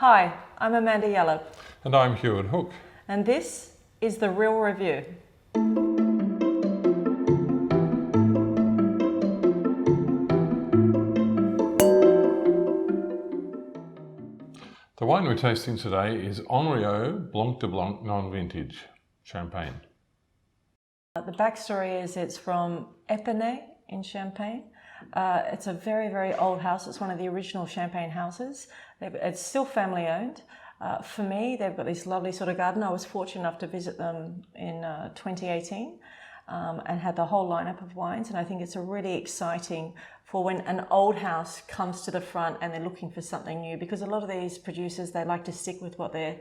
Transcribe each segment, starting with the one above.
Hi, I'm Amanda Yallop, And I'm Hewitt Hook. and this is The Real Review. The wine we're tasting today is Henriot Blanc de Blanc non-vintage champagne. The backstory is it's from Epernay in Champagne. It's a very, very old house. It's one of the original Champagne houses. It's still family owned. For me, they've got this lovely sort of garden. I was fortunate enough to visit them in 2018 and had the whole lineup of wines. And I think it's a really exciting for when an old house comes to the front and they're looking for something new, because a lot of these producers, they like to stick with what they're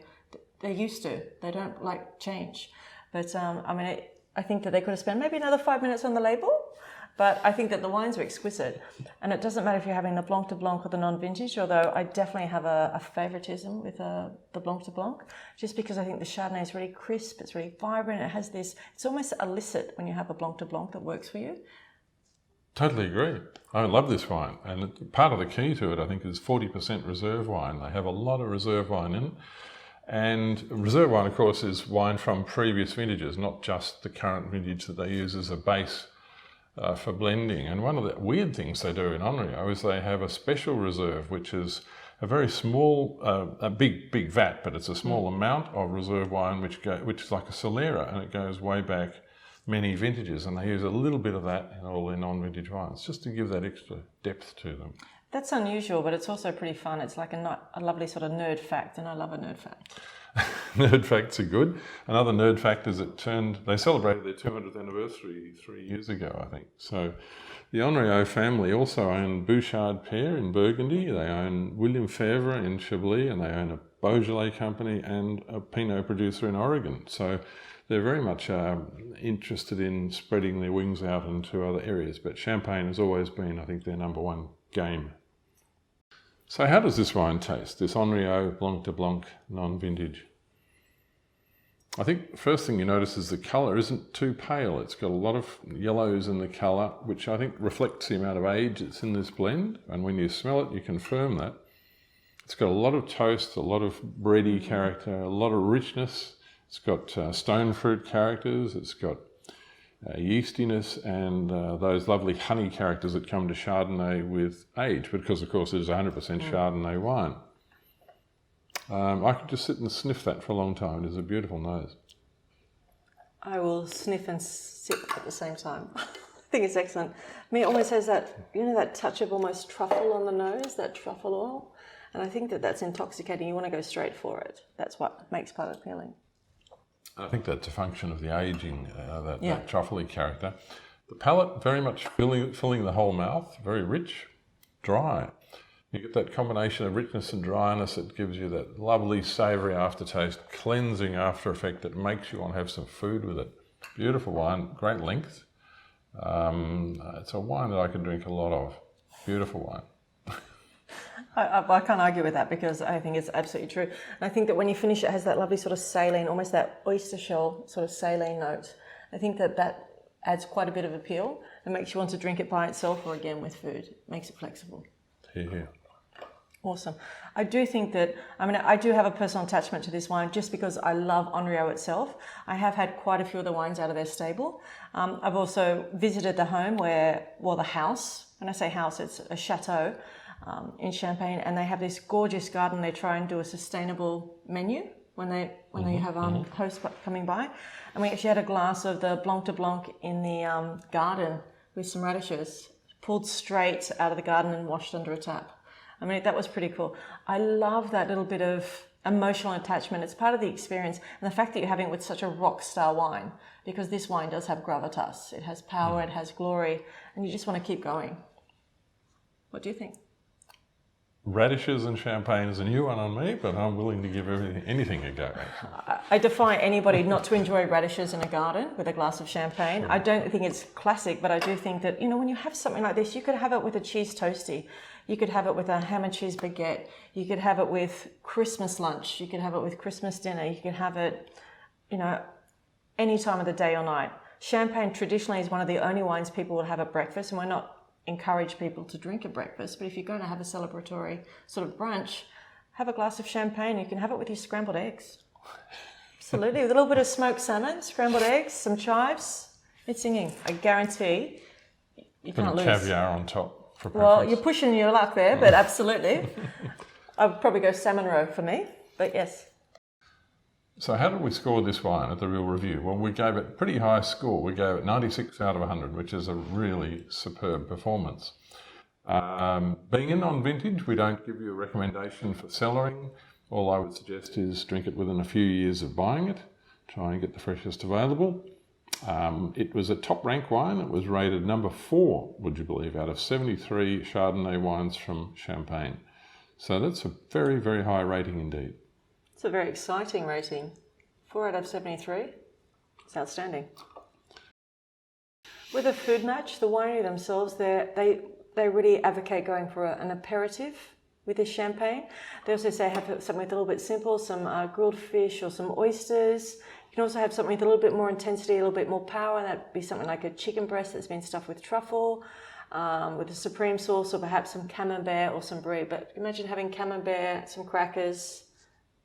used to. They don't like change. But I think that they could have spent maybe another 5 minutes on the label, but I think that the wines are exquisite. And it doesn't matter if you're having the Blanc de Blanc or the non-vintage, although I definitely have a favoritism with the Blanc de Blanc, just because I think the Chardonnay is really crisp, it's really vibrant, it has this, it's almost illicit when you have a Blanc de Blanc that works for you. Totally agree. I love this wine. And part of the key to it, I think, is 40% reserve wine. They have a lot of reserve wine in it. And reserve wine, of course, is wine from previous vintages, not just the current vintage that they use as a base for blending. And one of the weird things they do in Henriot is they have a special reserve, which is a very small, a big vat, but it's a small amount of reserve wine, which is like a Solera, and it goes way back many vintages. And they use a little bit of that in all their non-vintage wines, just to give that extra depth to them. That's unusual, but it's also pretty fun. It's like a lovely sort of nerd fact, and I love a nerd fact. Nerd facts are good. Another nerd fact is they celebrated their 200th anniversary 3 years ago, I think. So the Henriot family also own Bouchard Père in Burgundy, they own William Fèvre in Chablis, and they own a Beaujolais company and a Pinot producer in Oregon. So they're very much interested in spreading their wings out into other areas, but Champagne has always been, I think, their number one game. So how does this wine taste, this Henriot Blanc de Blanc non-vintage? I think the first thing you notice is the colour isn't too pale. It's got a lot of yellows in the colour, which I think reflects the amount of age that's in this blend. And when you smell it, you confirm that. It's got a lot of toast, a lot of bready character, a lot of richness. It's got stone fruit characters. It's got yeastiness and those lovely honey characters that come to Chardonnay with age, because of course it is 100% Chardonnay wine. I could just sit and sniff that for a long time. It is a beautiful nose. I will sniff and sip at the same time. I think it's excellent. I mean, it almost has that, that touch of almost truffle on the nose, that truffle oil. And I think that that's intoxicating. You want to go straight for it. That's what makes part appealing. I think that's a function of the aging, that truffly character. The palate very much filling the whole mouth, very rich, dry. You get that combination of richness and dryness that gives you that lovely savoury aftertaste, cleansing after effect that makes you want to have some food with it. Beautiful wine, great length. It's a wine that I could drink a lot of. Beautiful wine. I can't argue with that, because I think it's absolutely true. And I think that when you finish, it has that lovely sort of saline, almost that oyster shell sort of saline note. I think that adds quite a bit of appeal and makes you want to drink it by itself or again with food. It makes it flexible. Here. Awesome. I do think that, I do have a personal attachment to this wine just because I love Henriot itself. I have had quite a few of the wines out of their stable. I've also visited the home the house. When I say house, it's a chateau. In Champagne, and they have this gorgeous garden. They try and do a sustainable menu when they have hosts coming by. And we actually had a glass of the Blanc de Blanc in the garden with some radishes, pulled straight out of the garden and washed under a tap. That was pretty cool. I love that little bit of emotional attachment. It's part of the experience, and the fact that you're having it with such a rock star wine, because this wine does have gravitas. It has power, it has glory, and you just want to keep going. What do you think? Radishes and Champagne is a new one on me, but I'm willing to give anything a go. I defy anybody not to enjoy radishes in a garden with a glass of champagne. I don't think it's classic, but I do think that, when you have something like this, you could have it with a cheese toastie. You could have it with a ham and cheese baguette. You could have it with Christmas lunch. You could have it with Christmas dinner. You could have it, any time of the day or night. Champagne traditionally is one of the only wines people will have at breakfast, and we're not encourage people to drink at breakfast, but if you're going to have a celebratory sort of brunch, have a glass of champagne. You can have it with your scrambled eggs. Absolutely, with a little bit of smoked salmon, scrambled eggs, some chives. It's singing. I guarantee you can't lose. Caviar on top for preference. Well, you're pushing your luck there, but absolutely. I'd probably go salmon roe for me, but yes. So how did we score this wine at the Real Review? Well, we gave it a pretty high score. We gave it 96 out of 100, which is a really superb performance. Being a non-vintage, we don't give you a recommendation for cellaring. All I would suggest is drink it within a few years of buying it. Try and get the freshest available. It was a top rank wine. It was rated number 4, would you believe, out of 73 Chardonnay wines from Champagne. So that's a very, very high rating indeed. It's a very exciting rating. 4 out of 73. It's outstanding. With a food match, the winery themselves, they really advocate going for an aperitif with this champagne. They also say have something with a little bit simple, some grilled fish or some oysters. You can also have something with a little bit more intensity, a little bit more power. That'd be something like a chicken breast that's been stuffed with truffle, with a supreme sauce, or perhaps some camembert or some brie. But imagine having camembert, some crackers,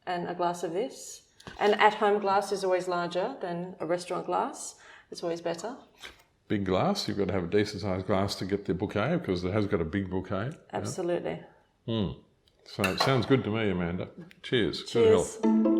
and a glass of this. An at-home glass is always larger than a restaurant glass. It's always better. Big glass. You've got to have a decent sized glass to get the bouquet, because it has got a big bouquet. Absolutely. So it sounds good to me, Amanda. Cheers. Cheers. Good health.